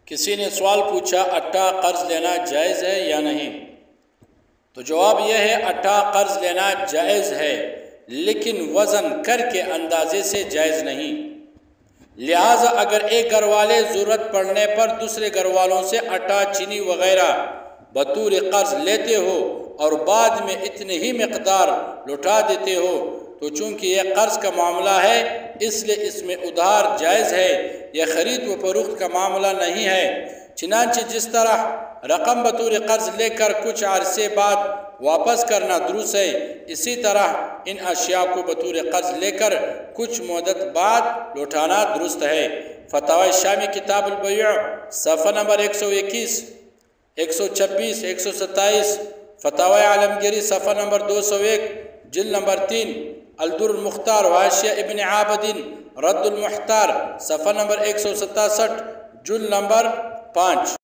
کسی نے سوال پوچھا اٹھا قرض لینا جائز ہے یا نہیں؟ تو جواب یہ ہے اٹھا قرض لینا جائز ہے، لیکن وزن کر کے اندازے سے جائز نہیں۔ لہٰذا اگر ایک گھر والے ضرورت پڑنے پر دوسرے گھر والوں سے آٹا، چینی وغیرہ بطور قرض لیتے ہو اور بعد میں اتنی ہی مقدار لوٹا دیتے ہو تو چونکہ یہ قرض کا معاملہ ہے اس لیے اس میں ادھار جائز ہے، یہ خرید و فروخت کا معاملہ نہیں ہے۔ چنانچہ جس طرح رقم بطور قرض لے کر کچھ عرصے بعد واپس کرنا درست ہے، اسی طرح ان اشیاء کو بطور قرض لے کر کچھ مدت بعد لوٹانا درست ہے۔ فتاوی شامی کتاب البیوع صفحہ نمبر 121، 126، 127، فتاوی عالمگیری صفحہ نمبر 201، جلد نمبر 3، الدر المختار وحاشیہ ابن عابدین رد المحتار صفحہ نمبر 167، جلد نمبر 5۔